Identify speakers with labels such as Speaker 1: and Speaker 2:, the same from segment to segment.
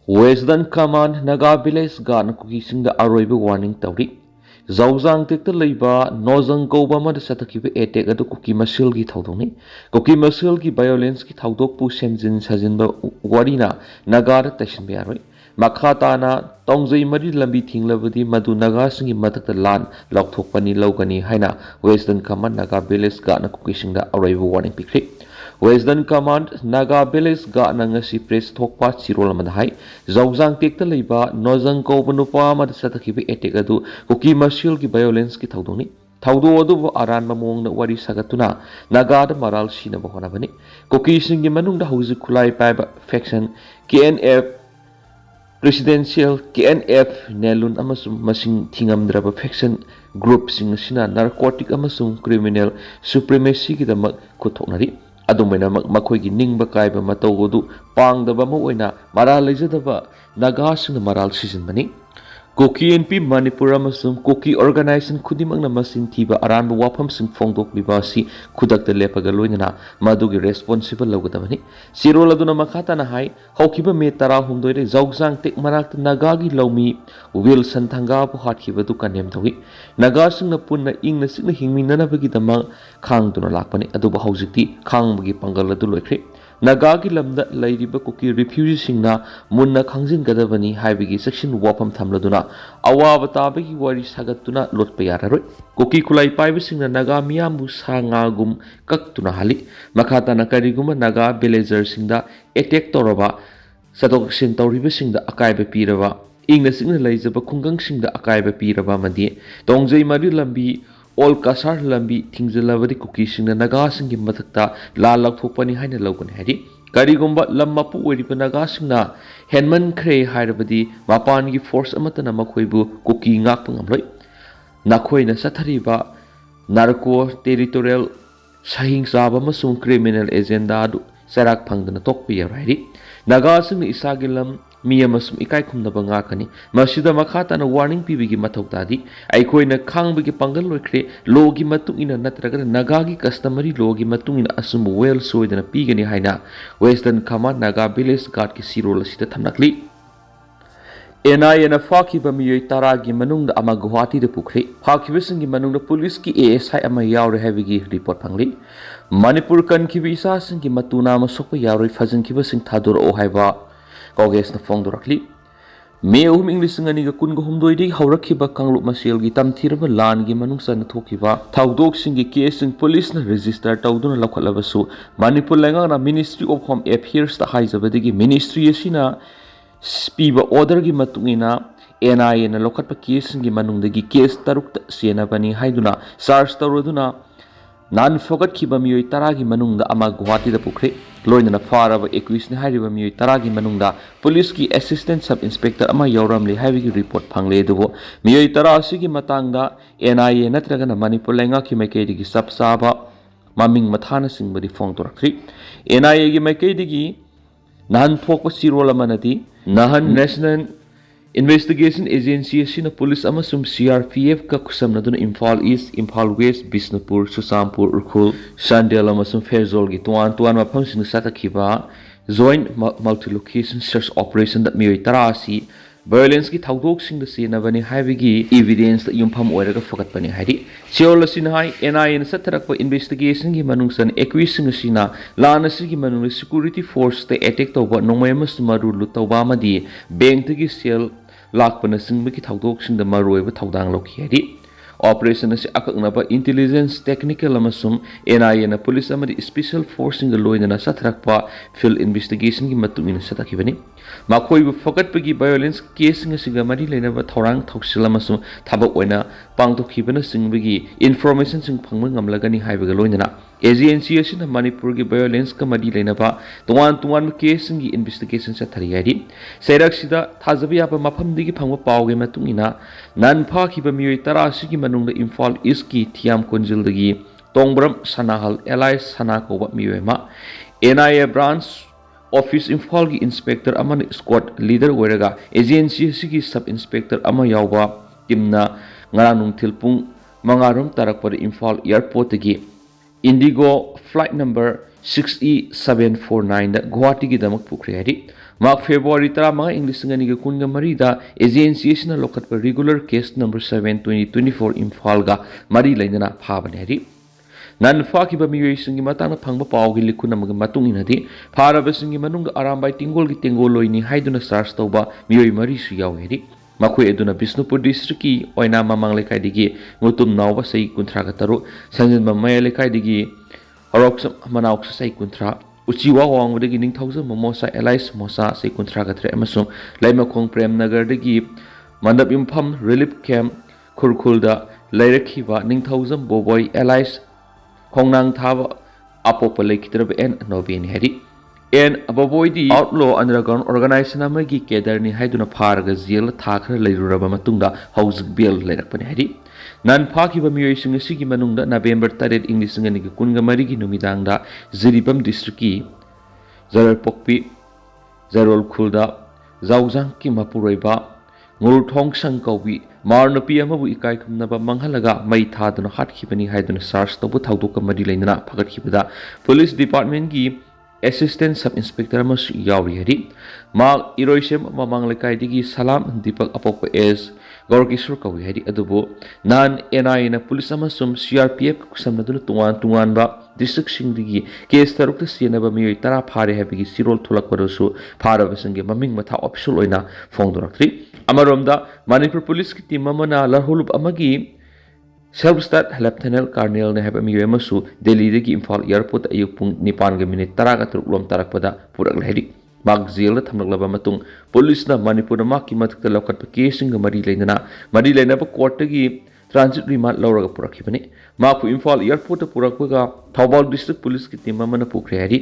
Speaker 1: Western Command Naga Village Garden Kuki-Chin da Aroibu warning Tauri. Zauzang Tekta Liba, Nozang Goba Madasatakiba Etek at Kuki Masil Gi Taudoni. Kuki Masil Gi violence Ki Taudok Pushenzin Sajinba Warina, Nagara Tashin Bearoi. Makhatana, Tongzai Mari Lambi Ting Lavadi, Madu Nagasingi Matak the Lan, Laothokturi Logani Haina, Western Command Naga Village Garden Kuki-Chin da Aroibu warning Pikri. Western Command Naga Village Garden Ngasi Press Thokpa Chirol Madhai, Zauzang Tekta Liba, Nozang Kobanupa Madasatakibi Etekadu, Kuki Masil Ki violence Ki Taudoni. Taudo Adu Aran Mamong Wari Sagatuna, Nagada Maral Shina Bohanabani, Kuki Singi Manung the Housi Kulai Pab Faction, KNF Presidential KNF Nelun Amasum Masing Tingam Draba Faction Group Singashina Narcotic Amasum Criminal Supremacy Ki the Kutonari. Adumena Makoigi Ning Bakaiba Matogodu, Pang the Bamoina, Maral Lizadaba, Nagas in the Maral season money. Kuki and P Manipur Amasum, Kuki organization Kudimang Namasin Tiba, Aran Wapam Sing Fongdok Bibasi, Kudak the Lepagaluina, Madugi responsible Logadamani. Siro Laduna Makatana High, Hokiba Metara Humdore, Zauzang take Marak Nagagi Lomi, Wilson Tangapu Hatkiba Dukanem Tawi, Nagasing the Puna English in the Himina Bagidamang, Kang Dunalakani, Aduba Hausiti, Kang Bagi Pangala Dulekri. Nagagi Lamda Lady Bakuki refusing na Munna Kangzin Gadavani Haibigi section Wapam Tamladuna Awabatabagi Wari Sagatuna Lot Payaroi Kuki Kulai Pibising na Naga Miamu Sangagum Kaktuna Hali Makata Nakariguma Naga Belezer Singda Etek Toraba Satok Sintauri Sing the Akaiba Pirava English in the Lazaba Kungang Sing the Akaiba Pirava Madi Tongzai Mari Lambi All Kasar Lambi Tingzalavari Kuki-Chin the Nagasing Matakta La Laothokturi Haina Logan Hadi Karigumba Lamapu Weripa Nagasingna Henman Kre Hairabadi Mapangi Force Amatana Makwebu Kuki Ngakpangamloi Nakoina Satariba Narco Territorial Sahing Saba Masung Criminal Agenda Sarak Pangdana Tokpi Radi Nagasing Isagilam Miyamasum Ikai Kumnabangakani, Masida Makatana warning Pibigi Matautadi, Aikoina Kangbigi Pangal Lokre, Logi Matung in a Natraga, Nagagi customary Logi Matung in Asum well so in a pigani Haina, Western Command Naga Village Guard Kisiro Lasita Tamnakli. NI and a Faki Bami Taragi Manung the Amaguati the Pukri, Hakivisingi Manung the police ki ASI Amayao Heavy report Pangli, Manipur kan Kibisa Singi Matuna Masopa Yari Fazin Kibasing Tadur Ohaiba. Koges na fong durakli. May English Ganiga Kungo Humdoidi, Haurakiba Kanglu Masil Gitam Tiraba Lan Gimanungsa Tokiva, Taudok Singi case in police na register Tauduna Lakalabasu, Manipur Langana Ministry of Home appears the Haizabadigi Ministry Yasina Spiba Order Gimatungina, NI and a Lokapa case in Gimanundagi case Taruk Siena Bani Haiduna, SARS Taroduna. Nan Fogat Kibami Taragi Manunda Amaguati the Pukre, Loin and a far of Equisni Haribami Taragi Manunda, Police Ki Assistant Sub Inspector Amayoramli Heavy Report Pangle Duvo, Mio Tarasigi Matanga, NIA Natragana Manipulenga Kimakedi Sub Saba, Maming Matana Sing Badi Fong Torakri, NIA Gimakedi Nan Poco Sirola Manati, Nahan National Investigation Agency Sina Police Amasum CRPF ka kusam na dun Imphal East, Imphal West, Bisnupur, Susampur, Urkhul, Sandel Amasum Fairzoll gi tuan mapam sing satakiba Joint Multi-Location Search Operation that miyoy tarasi violence ki thaudok sing da sina bani haibigi evidence da yumpham oiraga fokat bani haidi Seoul sinhai NIN satarakpa investigation gi manungsan equising sina lana sigi manung security force te attack tawba nongmay mas maru lutawba madi bank tagi sel lakpana singba ki thaudok sing da maroiba thaudang lokhi haidi Operation as Akaknaba Intelligence Technical Amasum NIN Police Amadi Special Force in the Loy na Satrakpa Field Investigation ki Matungin Satakibani Makoi Fokat Pagi Violence Case in a Sigamadi Lenava Torang Toxilamasum Tabak Wena Pangto Kibana Singbigi Information Sing Pangmang Amlagani Haibagaloina Agency in Manipur violence Kamadi Lenava the one case in the investigation Satariadi Seraxida Tazabiapa Mapam Digi Pangwa Pau Matungina Nan Pakiba Tarasiki Manung the Imphal Iski Tiam Konjildagi Tongbram Sanahal Elias Sanako Wat Miwema NIA Branch Office Imphal Inspector Aman Squad Leader Weraga Agency Sigi Sub Inspector Amayawa Timna Ngaranung Tilpung Mangarum Tarakpa Imphal Airport Gi Indigo flight number 6E749 da Guwahati gi damak pukri hari ꯃꯥꯛ ꯐꯦꯕ꯭ꯔꯨꯋꯥꯔꯤ 15 ꯏꯪ 2023 ꯗ agency ꯑꯁꯤꯅ ꯂꯧꯈꯠꯄ regular case number 7/2024 ꯏꯝꯐꯥꯜꯒ ꯃꯔꯤ ꯂꯩꯅꯅ ꯐꯥꯕꯅꯤ ꯍꯥꯏꯔꯤ ꯅꯟ ꯐꯥꯈꯤꯕ ꯃꯤꯑꯣꯏꯁꯤꯡꯒꯤ ꯃꯇꯥꯡꯗ ꯐꯪꯕ ꯄꯥꯎꯒꯤ ꯂꯤꯈꯨꯟ ꯑꯃꯒꯤ ꯃꯇꯨꯡ ꯏꯟꯅꯗꯤ ꯐꯥꯔꯕꯁꯤꯡꯒꯤ ꯃꯅꯨꯡꯗ ꯑꯔꯥꯝꯕꯥꯏ ꯇꯤꯡꯒꯣꯜꯒꯤ ꯇꯦꯡꯒꯣꯜꯂꯣꯏꯅꯤ ꯍꯥꯏꯗꯨꯅ ꯆꯥꯔꯖ ꯇꯧꯕ ꯃꯤꯑꯣꯏ ꯃꯔꯤꯁꯨ ꯌꯥꯎꯏ ꯍꯥꯏꯔꯤ ꯃꯈꯣꯏ ꯑꯗꯨꯅ ꯕꯤꯁꯅꯨꯄꯨꯔ ꯗꯤꯁꯇ꯭ꯔꯤꯛꯀꯤ ꯑꯣꯏꯅꯥꯝ ꯃꯃꯥꯡ ꯂꯩꯀꯥꯏꯗꯒꯤ ꯃꯨꯇꯨꯝ ꯅꯥꯎꯕ ꯆꯍꯤ 33, ꯁꯟꯖꯤꯟꯕꯝ ꯃꯌꯥꯏ ꯂꯩꯀꯥꯏꯗꯒꯤ ꯍꯔꯣꯛꯁꯝ ꯃꯅꯥꯎꯁ ꯆꯍꯤ 30, ꯎꯆꯤꯋꯥ ꯋꯥꯡꯕꯗꯒꯤ ꯅꯤꯡꯊꯧꯖꯝ ꯃꯣꯁꯥ ꯑꯦꯂꯥꯏꯁ ꯃꯣꯁꯥ ꯆꯍꯤ 33 ꯑꯃꯁꯨꯡ ꯂꯩꯃꯈꯣꯡ ꯄ꯭ꯔꯦꯝ ꯅꯒꯔꯗꯒꯤ ꯃꯟꯗꯞ ꯌꯨꯝꯐꯝ ꯔꯤꯂꯤꯐ ꯀꯦꯝꯞ ꯈꯨꯔꯈꯨꯜꯗ ꯂꯩꯔꯛꯈꯤꯕ ꯅꯤꯡꯊꯧꯖꯝ ꯕꯣꯕꯣꯏ ꯑꯦꯂꯥꯏꯁ ꯈꯣꯡꯅꯥꯡ ꯊꯥꯕ ꯑꯄꯣꯛꯄ ꯂꯩꯈꯤꯗ꯭ꯔꯕ ꯑꯦꯟ ꯅꯣꯕꯦꯅꯤ ꯍꯥꯏꯔꯤ ꯑꯦꯟ ꯑꯕꯣꯕꯣꯏꯗꯤ ꯑꯥꯎꯠꯂꯣ ꯑꯟꯗꯔꯒ꯭ꯔꯥꯎꯟ ꯑꯣꯔꯒꯅꯥꯏꯖꯦꯁꯟ ꯑꯃꯒꯤ ꯀꯦꯗꯔꯅꯤ ꯍꯥꯏꯗꯨꯅ ꯐꯥꯔꯒ ꯖꯦꯜꯗ ꯊꯥ ꯈꯔ ꯂꯩꯔꯨꯔꯕ ꯃꯇꯨꯡꯗ ꯍꯧꯖꯤꯛ ꯕꯦꯜ ꯂꯩꯔꯛꯄꯅꯤ ꯍꯥꯏꯔꯤ ꯅꯟ ꯐꯥꯈꯤꯕ ꯃꯤꯑꯣꯏꯁꯤꯡ ꯑꯁꯤꯒꯤ ꯃꯅꯨꯡꯗ ꯅꯕꯦꯝꯕꯔ 7 ꯏꯪ 2023 ꯅꯨꯃꯤꯗꯥꯡꯗ ꯖꯤꯔꯤꯕꯝ ꯗꯤꯁꯇ꯭ꯔꯤꯛꯀꯤ ꯖꯔꯄꯣꯛꯄꯤ ꯖꯔꯣꯜ ꯈꯨꯜꯗ ꯖꯥꯎꯖꯥꯡꯀꯤ ꯃꯄꯨꯔꯣꯏꯕ ꯉꯨꯔꯊꯣꯡꯁꯪ ꯀꯧꯕꯤ ꯃꯥꯔ ꯅꯨꯄꯤ ꯑꯃꯕꯨ ꯏꯀꯥꯏ ꯈꯨꯝꯅꯕ ꯃꯥꯡꯍꯜꯂꯒ ꯃꯩ ꯊꯥꯗꯨꯅ ꯍꯥꯠꯈꯤꯕꯅꯤ ꯍꯥꯏꯗꯨꯅ ꯆꯥꯔꯖ ꯇꯧꯕ ꯊꯧꯗꯣꯛꯀ ꯃꯔꯤ ꯂꯩꯅꯅ ꯐꯒꯠꯈꯤꯕꯗ ꯄꯨꯂꯤꯁ ꯗꯤꯄꯥꯔꯠꯃꯦꯟꯠꯀꯤ ꯑꯦꯁꯤꯁꯇꯦꯟꯠ ꯁꯕ ꯏꯟꯁꯄꯦꯛꯇꯔ ꯑꯃꯁꯨ ꯌꯥꯎꯔꯤ ꯍꯥꯏꯔꯤ ꯃꯍꯥꯛ ꯏꯔꯣꯏꯁꯦꯝ ꯃꯃꯥꯡ ꯂꯩꯀꯥꯏꯗꯒꯤ ꯁꯂꯥꯝ ꯗꯤꯄꯛ ꯑꯄꯣꯛꯄ ꯑꯦꯁ ꯒꯧꯔꯀꯤꯁꯣꯔ ꯀꯧꯏ ꯍꯥꯏꯔꯤ ꯑꯗꯨꯕꯨ ꯅꯍꯥꯟ NIAꯅ ꯄꯨꯂꯤꯁ ꯑꯃꯁꯨꯡ CRPF ꯈꯨꯠꯁꯝꯅꯗꯨꯅ ꯇꯣꯉꯥꯟꯕ ꯗꯤꯁꯇ꯭ꯔꯤꯛꯁꯤꯡꯗꯒꯤ ꯀꯦꯁ 6ꯇ ꯆꯦꯟꯅꯕ ꯃꯤꯑꯣꯏ 10 ꯐꯥꯔꯦ ꯍꯥꯏꯕꯒꯤ ꯆꯤꯔꯣꯜ ꯊꯣꯛꯂꯛꯄꯗꯁꯨ ꯐꯥꯔꯕꯁꯤꯡꯒꯤ ꯃꯃꯤꯡ ꯃꯊꯥ ꯑꯣꯐꯤꯁꯤꯌꯦꯜ ꯑꯣꯏꯅ ꯐꯣꯡꯗꯣꯔꯛꯇ꯭ꯔꯤ ꯑꯃꯔꯣꯝꯗ ꯃꯅꯤꯄꯨꯔ ꯄꯨꯂꯤꯁꯀꯤ ꯇꯤꯝ ꯑꯃꯅ ꯂꯔꯍꯨꯂꯨꯞ ꯑꯃꯒꯤ ꯁꯦꯜꯐ ꯁ꯭ꯇꯥꯔꯠ ꯂꯦꯐꯇꯦꯅꯦꯟꯠ ꯀꯥꯔꯅꯦꯜꯅ ꯍꯥꯏꯕ ꯃꯤꯑꯣꯏ ꯑꯃꯁꯨ ꯗꯦꯜꯂꯤꯗꯒꯤ ꯏꯝꯐꯥꯜ ꯑꯦꯌꯔꯄꯣꯔꯠꯇ ꯑꯌꯨꯛ ꯄꯨꯡ 7:13 ꯂꯣꯝ ꯇꯥꯔꯛꯄꯗ ꯄꯨꯔꯛꯂꯦ ꯍꯥꯏꯔꯤ ꯃꯍꯥꯛ ꯖꯦꯜꯗ ꯊꯝꯂꯛꯂꯕ ꯃꯇꯨꯡ ꯄꯨꯂꯤꯁꯅ ꯃꯅꯤꯄꯨꯔꯗ ꯃꯍꯥꯛꯀꯤ ꯃꯊꯛꯇ ꯂꯧꯈꯠꯄ ꯀꯦꯁꯁꯤꯡꯒ ꯃꯔꯤ ꯂꯩꯅꯕ ꯀꯣꯔꯠꯇꯒꯤ ꯇ꯭ꯔꯥꯟꯖꯤꯠ ꯔꯤꯃꯥꯟꯗ ꯂꯧꯔꯒ ꯄꯨꯔꯛꯈꯤꯕꯅꯤ ꯃꯍꯥꯛꯄꯨ ꯏꯝꯐꯥꯜ ꯑꯦꯌꯔꯄꯣꯔꯠꯇ ꯄꯨꯔꯛꯄꯒ ꯊꯧꯕꯥꯜ ꯗꯤꯁꯇ꯭रिꯛ ꯄꯨꯂꯤꯁꯀꯤ ꯇꯤꯝ ꯑꯃꯅ ꯄꯨꯈ꯭ꯔꯦ ꯍꯥꯏꯔꯤ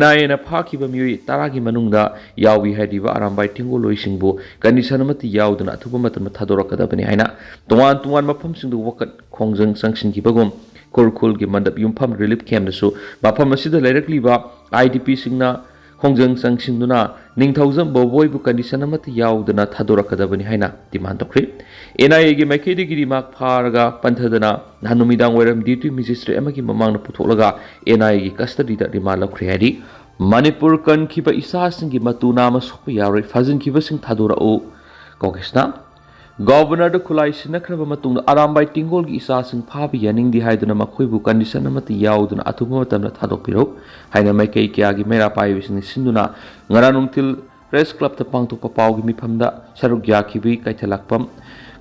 Speaker 1: NIAꯅ ꯐꯥꯈꯤꯕ ꯃꯤꯑꯣꯏ 10ꯒꯤ ꯃꯅꯨꯡꯗ ꯌꯥꯎꯏ ꯍꯥꯏꯔꯤꯕ ꯑꯔꯥꯝꯕꯥꯏ ꯇꯤꯡꯒꯣꯜꯂꯣꯏꯁꯤꯡꯕꯨ ꯀꯟꯗꯤꯁꯟ ꯑꯃꯠꯇ ꯌꯥꯎꯗꯅ ꯑꯊꯨꯕ ꯃꯇꯝꯗ ꯊꯥꯗꯣꯔꯛꯀꯗꯕꯅꯤ ꯍꯥꯏꯅ ꯇꯣꯉꯥꯟ ꯃꯐꯝꯁꯤꯡꯗ ꯋꯥꯀꯠ ꯈꯣꯡꯖꯪ ꯆꯪꯁꯤꯟꯈꯤꯕꯒꯨꯝ ꯈꯨꯔꯈꯨꯜꯒꯤ ꯃꯟꯗꯞ ꯌꯨꯝꯐꯝ ꯔꯤꯂꯤꯐ ꯀꯦꯝꯞꯗꯁꯨ ꯃꯐꯝ ꯑꯁꯤꯗ ꯂꯩꯔꯛꯂꯤꯕ IDPꯁꯤꯡꯅ ꯈꯣꯡꯖꯪ ꯆꯪꯁꯤꯟꯗꯨꯅ ꯅꯤꯡꯊꯧꯖꯝ ꯕꯣꯕꯣꯏꯕꯨ ꯀꯟꯗꯤꯁꯟ ꯑꯃꯠꯇ ꯌꯥꯎꯗꯅ ꯊꯥꯗꯣꯔꯛꯀꯗꯕꯅꯤ ꯍꯥꯏꯅ ꯗꯤꯃꯥꯟ ꯇꯧꯈ꯭ꯔꯤ NIAꯒꯤ ꯃꯥꯏꯀꯩꯗꯒꯤ ꯔꯤꯃꯥꯔꯛ ꯐꯥꯔꯒ ꯄꯟꯊꯗꯅ ꯅꯍꯥꯟ ꯅꯨꯃꯤꯗꯥꯡ ꯋꯥꯏꯔꯝ ꯗ꯭ꯌꯨꯇꯤ ꯃꯦꯖꯤꯁꯇ꯭ꯔꯦꯠ ꯑꯃꯒꯤ ꯃꯃꯥꯡꯗ ꯄꯨꯊꯣꯛꯂꯒ NIAꯒꯤ ꯀꯁꯇꯗꯤꯗ ꯔꯤꯃꯥꯟꯗ ꯂꯧꯈ꯭ꯔꯦ ꯍꯥꯏꯔꯤ ꯃꯅꯤꯄꯨꯔ ꯀꯟꯈꯤꯕ ꯏꯆꯥꯁꯤꯡꯒꯤ ꯃꯇꯨ ꯅꯥꯝꯃ ꯁꯣꯛꯄ ꯌꯥꯔꯣꯏ ꯐꯥꯖꯤꯟꯈꯤꯕꯁꯤꯡ ꯊꯥꯗꯣꯔꯛꯎ ꯀꯣꯡꯒ꯭ꯔꯦꯁꯅ ꯒꯚꯔꯅꯔꯗ ꯈꯨꯠꯂꯥꯏ ꯁꯤꯟꯅꯈ꯭ꯔꯕ ꯃꯇꯨꯡꯗ ꯑꯔꯥꯝꯕꯥꯏ ꯇꯤꯡꯒꯣꯜꯒꯤ ꯏꯆꯥꯁꯤꯡ ꯐꯥꯕ ꯌꯥꯅꯤꯡꯗꯦ ꯍꯥꯏꯗꯨꯅ ꯃꯈꯣꯏꯕꯨ ꯀꯟꯗꯤꯁꯟ ꯑꯃꯠꯇ ꯌꯥꯎꯗꯅ ꯑꯊꯨꯕ ꯃꯇꯝꯗ ꯊꯥꯗꯣꯛꯄꯤꯔꯛꯎ ꯍꯥꯏꯅ ꯃꯥꯏꯀꯩ ꯀꯌꯥꯒꯤ ꯃꯩꯔꯥ ꯄꯥꯏꯕꯁꯤꯡꯅ ꯁꯤꯟꯗꯨꯅ ꯉꯔꯥꯡ ꯅꯨꯡꯊꯤꯜ ꯄ꯭ꯔꯦꯁ ꯀ꯭ꯂꯕꯇ ꯄꯥꯡꯊꯣꯛꯄ ꯄꯥꯎꯒꯤ ꯃꯤꯐꯝꯗ ꯁꯔꯨꯛ ꯌꯥꯈꯤꯕꯒꯤ ꯀꯩꯊꯦꯜꯂꯛꯐꯝ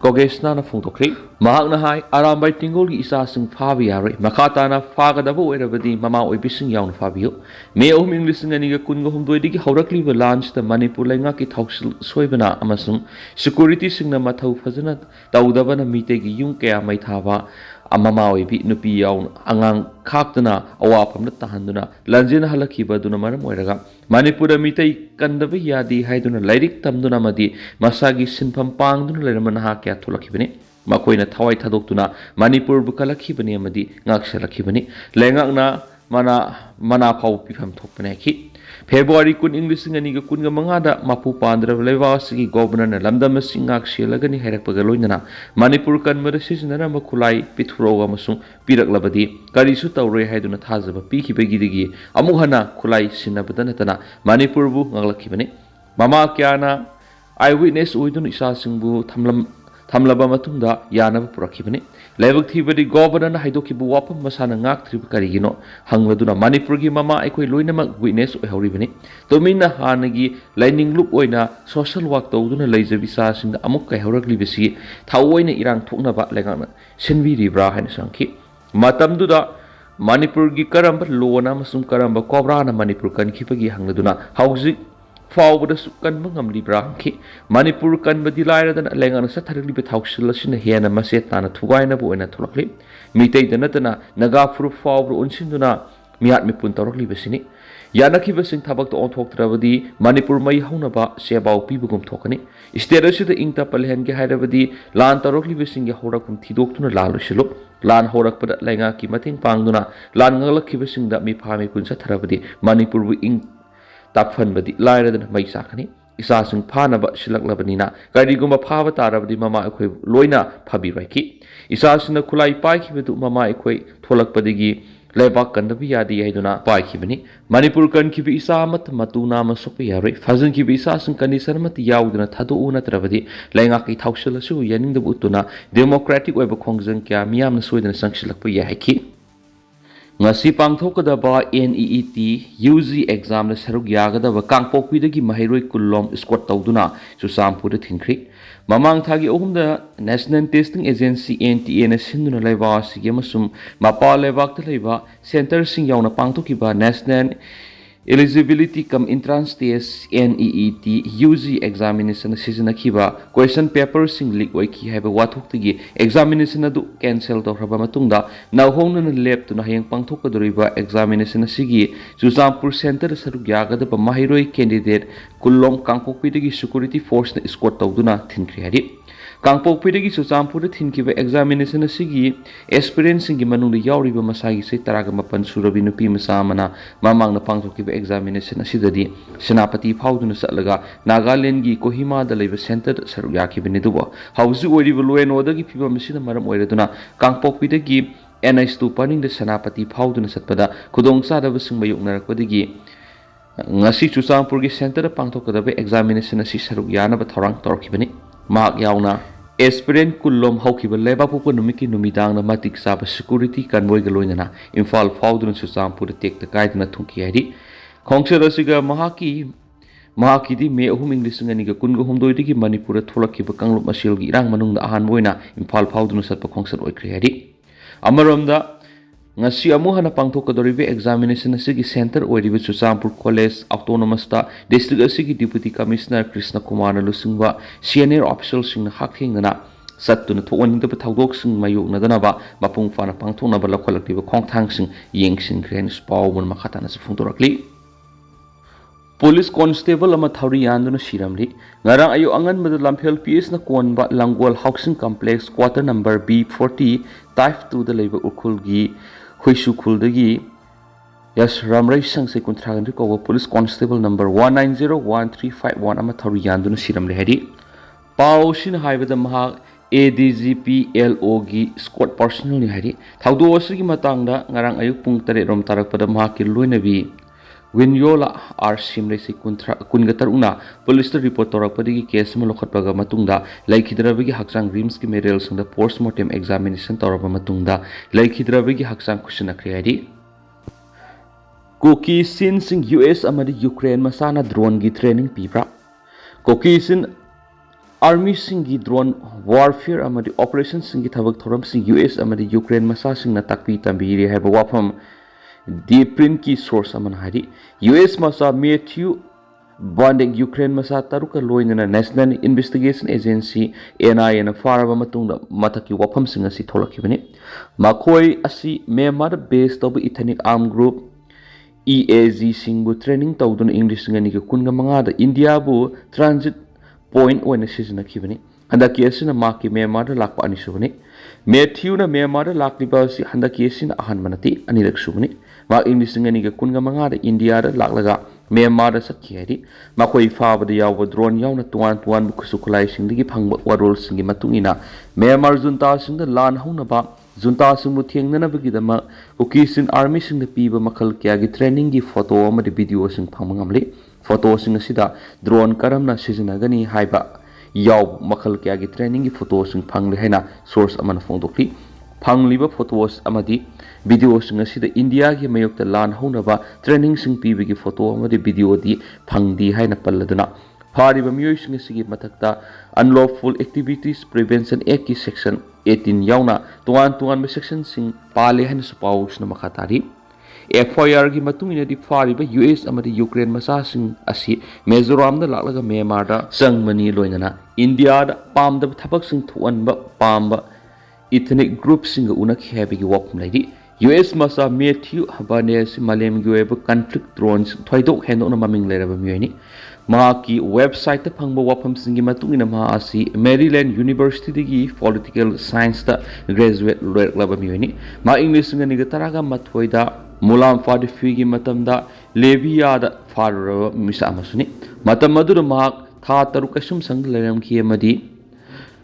Speaker 1: ꯀꯣꯡꯒ꯭ꯔꯦꯁꯅ ꯐꯣꯡꯗꯣꯛꯈ꯭ꯔꯤ ꯃꯍꯥꯛꯅ ꯍꯥꯏ ꯑꯔꯥꯝꯕꯥꯏ ꯇꯤꯡꯒꯣꯜꯒꯤ ꯏꯆꯥꯁꯤꯡ ꯐꯥꯕ ꯌꯥꯔꯣꯏ ꯃꯈꯥ ꯇꯥꯅ ꯐꯥꯒꯗꯕ ꯑꯣꯏꯔꯕꯗꯤ ꯃꯃꯥ ꯑꯣꯏꯕꯤꯁꯤꯡ ꯌꯥꯎꯅ ꯐꯥꯕꯤꯌꯨ ꯃꯦ 3 ꯏꯪ 2023 ꯍꯧꯔꯛꯂꯤꯕ ꯂꯥꯟꯁꯤꯗ ꯃꯅꯤꯄꯨꯔ ꯂꯩꯉꯥꯛꯀꯤ ꯊꯧꯁꯤꯜ ꯁꯣꯏꯕꯅ ꯑꯃꯁꯨꯡ ꯁꯦꯀ꯭ꯌꯨꯔꯤꯇꯤꯁꯤꯡꯅ ꯃꯊꯧ ꯐꯖꯅ ꯇꯧꯗꯕꯅ ꯃꯤꯇꯩꯒꯤ ꯌꯨꯝ ꯀꯌꯥ ꯃꯩ ꯊꯥꯕ ꯃꯃꯥ ꯑꯣꯏꯕꯤ ꯅꯨꯄꯤ ꯌꯥꯎꯅ ꯑꯉꯥꯡ ꯈꯥꯛꯇꯅ ꯑꯋꯥꯐꯝꯗ ꯇꯥꯍꯟꯗꯨꯅ ꯂꯥꯟꯖꯦꯟ ꯍꯜꯂꯛꯈꯤꯕꯗꯨꯅ ꯃꯔꯝ ꯑꯣꯏꯔꯒ ꯃꯅꯤꯄꯨꯔꯗ ꯃꯤꯇꯩ ꯀꯟꯗꯕ ꯌꯥꯗꯦ ꯍꯥꯏꯗꯨꯅ ꯂꯥꯏꯔꯤꯛ ꯇꯝꯗꯨꯅ ꯑꯃꯗꯤ ꯃꯁꯥꯒꯤ ꯁꯤꯟꯐꯝ ꯄꯥꯡꯗꯨꯅ ꯂꯩꯔꯝꯕ ꯅꯍꯥ ꯀꯌా ꯊꯣꯛꯂꯛꯈꯤꯕꯅꯤ ꯃꯈꯣꯏꯅ ꯊꯋꯥꯏ ꯊꯥꯗꯣꯛꯇꯨꯅ ꯃꯅꯤꯄꯨꯔꯕꯨ ꯀꯜꯂꯛꯈꯤꯕꯅꯤ ꯑꯃꯗꯤ ꯉꯥꯛꯁꯦꯜꯂꯛꯈꯤꯕꯅꯤ ꯂꯩꯉꯥꯛꯅ ꯃꯅꯥ ꯐꯥꯎꯕ ꯄꯤꯐꯝ ꯊꯣꯛꯄꯅꯤ ꯍꯥꯏꯈꯤ ꯐꯦꯕ꯭ꯔꯨꯋꯥꯔꯤ 10 ꯏꯪ 2025 ꯃꯄꯨ ꯄꯥꯟꯗ꯭ꯔꯕ ꯂꯩꯕꯥꯛ ꯑꯁꯤꯒꯤ ꯒꯣꯚꯔꯅꯔꯅ ꯂꯝꯗꯝ ꯑꯁꯤ ꯉꯥꯛꯁꯦꯜꯂꯒꯅꯤ ꯍꯥꯏꯔꯛꯄꯒ ꯂꯣꯏꯅꯅ ꯃꯅꯤꯄꯨꯔ ꯀꯟꯕꯗ ꯁꯤꯖꯤꯟꯅꯔꯝꯕ ꯈꯨꯠꯂꯥꯏ ꯄꯤꯊꯣꯔꯛꯎ ꯑꯃꯁꯨꯡ ꯄꯤꯔꯛꯂꯕꯗꯤ ꯀꯔꯤꯁꯨ ꯇꯧꯔꯣꯏ ꯍꯥꯏꯗꯨꯅ ꯊꯥꯖꯕ ꯄꯤꯈꯤꯕꯒꯤꯗꯒꯤ ꯑꯃꯨꯛ ꯍꯟꯅ ꯈꯨꯠꯂꯥꯏ ꯁꯤꯟꯅꯕꯗ ꯅꯠꯇꯅ ꯃꯅꯤꯄꯨꯔꯕꯨ ꯉꯥꯛꯂꯛꯈꯤꯕꯅꯤ ꯃꯃꯥ ꯀꯌꯥꯅ ꯑꯥꯏ ꯋꯤꯠꯅꯦꯁ ꯑꯣꯏꯗꯨꯅ ꯏꯆꯥꯁꯤꯡꯕꯨ ꯊꯝꯂꯕ ꯃꯇꯨꯡꯗ ꯌꯥꯅꯕ ꯄꯨꯔꯛꯈꯤꯕꯅꯤ ꯂꯥꯏꯕꯛ ꯊꯤꯕꯗꯤ ꯒꯣꯚꯔꯅꯔꯅ ꯍꯥꯏꯗꯣꯛꯈꯤꯕ ꯋꯥꯐꯝ ꯃꯁꯥꯅ ꯉꯥꯛꯇ꯭ꯔꯤꯕ ꯀꯔꯤꯒꯤꯅꯣ ꯍꯪꯂꯗꯨꯅ ꯃꯅꯤꯄꯨꯔꯒꯤ ꯃꯃꯥ ꯑꯩꯈꯣꯏ ꯂꯣꯏꯅꯃꯛ ꯋꯤꯠꯅꯦꯁ ꯑꯣꯏꯍꯧꯔꯤꯕꯅꯤ ꯇꯨꯃꯤꯟꯅ ꯍꯥꯟꯅꯒꯤ ꯂꯥꯏꯅꯤꯡꯂꯨꯞ ꯑꯣꯏꯅ ꯁꯣꯁꯦꯜ ꯋꯥꯔꯛ ꯇꯧꯗꯨꯅ ꯂꯩꯖꯕ ꯏꯆꯥꯁꯤꯡꯗ ꯑꯃꯨꯛ ꯀꯥꯏꯍꯧꯔꯛꯂꯤꯕꯁꯤ ꯊꯑꯣꯏꯅ ꯏꯔꯥꯡ ꯊꯣꯛꯅꯕ ꯂꯩꯉꯥꯛꯅ ꯁꯤꯟꯕꯤꯔꯤꯕ꯭ꯔꯥ ꯍꯥꯏꯅ ꯍꯪꯈꯤ ꯃꯇꯝꯗꯨꯗ ꯃꯅꯤꯄꯨꯔꯒꯤ ꯀꯔꯝꯕ ꯂꯣꯅ ꯑꯃꯁꯨꯡ ꯀꯔꯝꯕ ꯀꯣꯕ꯭ꯔꯥꯅ ꯃꯅꯤꯄꯨꯔ ꯀꯟꯈꯤꯕꯒꯤ ꯍꯪꯂꯗꯨꯅ ꯍꯧꯖꯤꯛ ꯐꯥꯎꯕꯗꯁꯨ ꯀꯟꯕ ꯉꯝꯂꯤꯕ꯭ꯔꯥ ꯍꯪꯈꯤ ꯃꯅꯤꯄꯨꯔ ꯀꯟꯕꯗꯤ ꯂꯥꯏꯔꯗꯅ ꯂꯩꯉꯥꯛꯅ ꯆꯠꯊꯔꯛꯂꯤꯕ ꯊꯧꯁꯤꯜ ꯑꯁꯤꯅ ꯍꯦꯟꯅ ꯃꯆꯦꯠ ꯇꯥꯅ ꯊꯨꯒꯥꯏꯅꯕ ꯑꯣꯏꯅ ꯊꯣꯛꯂꯛꯂꯤ ꯃꯤꯇꯩꯗ ꯅꯠꯇꯅ ꯅꯥꯒꯥ ꯐꯨꯔꯨꯞ ꯐꯥꯎꯕ ꯑꯣꯟꯁꯤꯟꯗꯨꯅ ꯃꯤꯌꯥꯠ ꯃꯤꯄꯨꯟ ꯇꯧꯔꯛꯂꯤꯕꯁꯤꯅꯤ ꯌꯥꯅꯈꯤꯕꯁꯤꯡ ꯊꯕꯛꯇ ꯑꯣꯟꯊꯣꯛꯇ꯭ꯔꯕꯗꯤ ꯃꯅꯤꯄꯨꯔ ꯃꯩ ꯍꯧꯅꯕ ꯆꯦꯕꯥꯎ ꯄꯤꯕꯒꯨm ꯊꯣꯛꯀꯅꯤ ꯏꯁꯇꯦꯠ ꯑꯁꯤꯗ ꯏꯪ ꯇꯞꯄ ꯂꯩꯍꯟꯒꯦ ꯍꯥꯏꯔꯕꯗꯤ ꯂꯥꯟ ꯇꯧꯔꯛꯂꯤꯕꯁꯤꯡꯒꯤ ꯍꯧꯔꯛꯐꯝ ꯊꯤꯗꯣꯛꯇꯨꯅ ꯂꯥꯟ ꯂꯣꯏꯁꯤꯜꯂꯨ ꯂꯥꯟ ꯍꯧꯔꯛꯄꯗ ꯂꯩꯉꯥꯛꯀꯤ ꯃꯇꯦꯡ ꯄꯥꯡꯗꯨꯅ ꯂꯥꯟ ꯉꯥꯛꯂꯛꯈꯤꯕꯁꯤꯡꯗ ꯃꯤꯐꯥ ꯃꯤꯄꯨꯟ ꯆꯠꯊꯔꯕꯗꯤ ꯃꯅꯤꯄꯨꯔꯕꯨ ꯏꯪ ꯇꯞꯍꯟꯕꯗꯤ ꯂꯥꯏꯔꯗꯅ ꯃꯩ ꯆꯥꯛꯀꯅꯤ ꯏꯆꯥꯁꯤꯡ ꯐꯥꯅꯕ ꯁꯤꯜꯂꯛꯂꯕꯅꯤꯅ ꯀꯔꯤꯒꯨꯝꯕ ꯐꯥꯕ ꯇꯥꯔꯕꯗꯤ ꯃꯃꯥ ꯑꯩꯈꯣꯏ ꯂꯣꯏꯅ ꯐꯥꯕꯤꯔꯣꯏꯈꯤ ꯏꯆꯥꯁꯤꯡꯅ ꯈꯨꯠꯂꯥꯏ ꯄꯥꯏꯈꯤꯕꯗꯨ ꯃꯃꯥ ꯑꯩꯈꯣꯏ ꯊꯣꯛꯂꯛꯄꯗꯒꯤ लेबाक कनबी यादी हैदुना पाइखिबनी मणिपुर कनखिबि इसा मत मतुना मसोक यारोय फाजनखिबि इसा सं कंडीशन मत याउदना थादो नत्रबदि लेंगाकि थाउसलसु यानिंगदबु उतुना डेमोक्रेटिक ओइब खोंजन क्या मियामना सोइदना संगसिलकप याहैखि ngasi pangthokadaba NEET UG exam na saruk yagadaba kangpokpidagi mahairoi kullom squat tawduna Chusampur thingkhri mamang thagi ohumda National Testing Agency NTA na sinduna laiba sige masum mapa lebak ta laiba center sing yauna pangthokiba National Eligibility cum Entrance Test NEET UG examination season akiba question paper sing leak waiki haiba wathok examination adu cancel tawraba matungda nawhongna lab tu na hayang pangthokadoriba examination asigi Chusampur center saruk yagadaba mahiroi candidate kullom kangpokpidagi security force na escort tawduna thinkhri hari kangpokpidagi Chusampur thinkiba examination asigi experience singi manungda yauriba masagi se taraga mapan surabi nupi masamana mamang na pangthokiba examination asidadi senapati phauduna satlaga Nagaland gi Kohima da leba center saruk yakibani dubo hausi oiriba loen odagi phiba masina maram oiraduna kangpokpidagi NS2 paning da senapati phauduna satpada Khudong sadaba singba yoknarakpadagi ngasi Chusampur gi center pangthokadaba examination asi saruk yana ba thorang torkibani mak yauna aspirant kullom haukiba leba pupu numiki numidang na matik saba security convoy galoinana Imphal fauduna Chusampur tekta kaiduna thungki hari khongchara siga mahaki di me ahum English ngani ga kunga humdoidigi Manipur tholakkiba kanglup masil gi irang manung da ahan boina Imphal fauduna satpa khongsan oikri hari amaromda ngasi amu hana pangthokadoribe examination asigi center oiribe Chusampur College Autonomous ta district asigi deputy commissioner Krishna Kumar lusingba senior officials sing hakhingna sattuna thowaningda thaudok sing mayuk nadanaba mapung fana pangthona ba lakholaktiba khongthang sing yengsin kren spawbon makhatana sifungtorakli Police Constable ama thauri yanduna shiramli ngarang ayo angan madu lamphel PS na konba Langwal Housing Complex quarter number B40 type 2 da leiba ukhul gi Huisu Kuldagi Yes Ramrai Sangse Kuntragan ko Police Constable number 1901351 ama thauri yanduna shiramli hedi Pau shin haibada maha ADGP LO gi squad personnel ni hedi thaudo osigi matangda ngarang ayuk pung 3 rom tarakpada maha ki loinabi Winyola R simresi kungatar una police report torakpadigi case ma lokhatpaga matungda laikhidrabagi haksang rims ki merel singda postmortem examination toraba matungda laikhidrabagi haksang kushna kriyadi Kuki-Chin sing US amadi Ukraine masana drone gi training pibra Kuki-Chin army sing gi drone warfare amadi operation sing gi thabak thoram sing US amadi Ukraine masa sing na takpi tambiri haiba wafam The print key source aman hari US masa Meetei Bonding Ukraine masa taruka loinana National Investigation Agency NIA na faraba matungda mataki wapam singa si tholakibani makhoi asi Myanmar based of ethnic armed group EAG singbu training tawduna English ngani ga kunga manga da India bu transit point oina sizna kibani handaki asina maki Myanmar da lakpa ani subani Meetei na Myanmar da lakliba si handaki asina ahan manati anirak subani ma English ngani ga kunga manga da India da laklaga Myanmar da sakhi hari ma khoi faaba da yawa drone yauna tuan kusukulai singdigi phangba warol singi matungina Myanmar junta singda lan hauna ba junta singbu thengnana bagi dama Kuki-Chin army singda piba makhal kya gi training gi photo amadi video sing phangmangamli photo sing asida drone karamna sizinagani haiba yaw makhal kya gi training gi photo sing phangli haina source amana phongdokli Pangliba photos amadi video sing asida India gi mayokta lan haunaba training sing pibigi photo amadi video di phangdi haina palladuna phariba miyoi sing asigi mathakta unlawful activities prevention act ki section 18 yauna tuan section sing pale haina supau sna makhatari FIR gi matungina di phariba US amadi Ukraine masa sing asi Mizoram da laklaga Myanmar da sangmani loinana India da pamda thabak sing thuanba pamba ethnic groups sing una khabi gi wapum lady US masa Meetei habanes malem gi web conflict drones thoidok hendo na maming leraba miani ma ki website ta phangba wapam sing gi matungina ma asi Maryland University digi political science ta graduate laba miani ma English ngani ga taraga mathoida mulam fadi fi gi matamda Libya da farra misa amasuni matam madu ma tha taru kasum sang leram ki amadi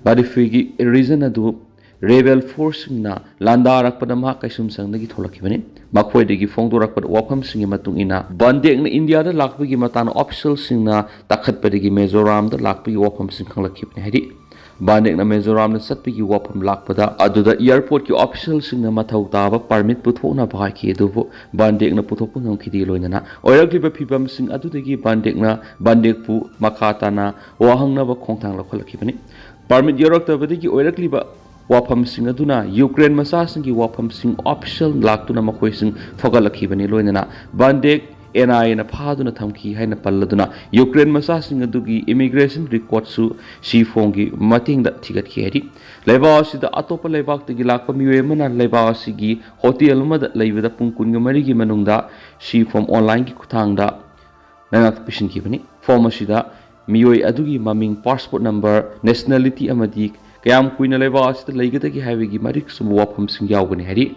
Speaker 1: badi fi gi reason adu rebel force-singna landarakpada ma kaisum sangnagi tholakibani makhoi phongdorakpada wafamsingi matungina bandekna India da lakpagi matana official singna takhatpadagi Mizoram da lakpagi wafamsing khanglakibani haidi bandekna Mizoram na satpagi wafam lakpada aduda airport ki official singna mathau taba permit puthokna bhaki adubu bandekna puthokpa ngamkhidi loinana oirakliba phibam sing adudagi bandekpu makhatana wahangnaba khongthang lakhalakibani permit yoraktabadagi oirakliba wafam sing aduna Ukraine masa singi wafam sing official laktuna makhoi sing fogalakibani loinana bandek NI na phaduna thamki haina palladuna Ukraine masa sing adugi immigration record su si fongi mating da thigat ki hedi leba sida atopa lebak tigi lakpa miwe mana leba sigi hotel ma da leibada pungkun ga mari gi manungda si form online ki kuthang da nangak pishin ki bani form asida miwe adugi maming passport number nationality amadi kayam kuina leba asida leigada ki hawi gi marik sum wafam sing yawgani hedi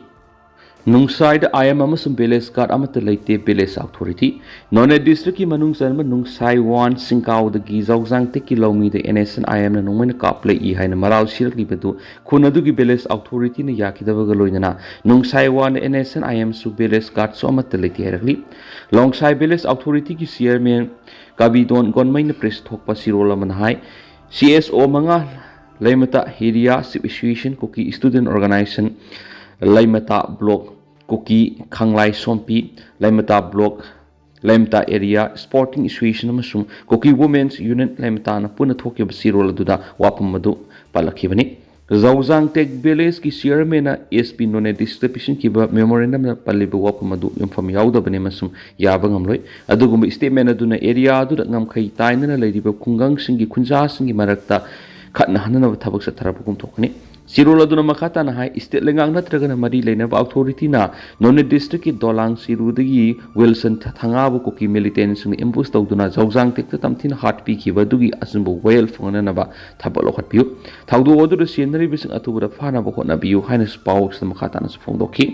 Speaker 1: Nungside IM amasum Village Guard amata leite Village Authority None District ki manung sanma Nungsai 1 Singkau da gi zawjang te kilometer NSN IM na nongmena kaple I haina maral sirakli betu khunadu gi Village Authority na yakidaba galoinana Nungsai 1 NSN IM su Village Guard so amata leite harakli Longsai Village Authority ki chairman Kabidon gonmai na press thokpa sirola manhai CSO manga laimata Hiria Civ Association Kuki Student Organization Laimata Block Kuki Khanglai Sompi Laimata Block Laimata Area Sporting Association amasung Kuki Women's Unit Laimata na puna thoke basiro laduda wapam madu palakibani Zawjang Tek Village ki chairman na SP None distribution ki ba memorandum na palibu wapam madu inform yawda bane masum yaba ngamloi adugum statement aduna area adu ngamkhai taina na leiriba khungang singi khunja singi marakta khatna hanana thabak sa tharapugum thokni Sirula duna makata na hai state lengang natragana mari lena ba authority na None district ki dolang sirudagi Wilson thangabu Kuki militants ni ambush tawduna zawjang tekta tamthina heartpi ki badugi asumbu well phone na ba thabalo khatpiu thawdu odu scenery bising atubura phana ba khona biu haina spouse makata na phongdoki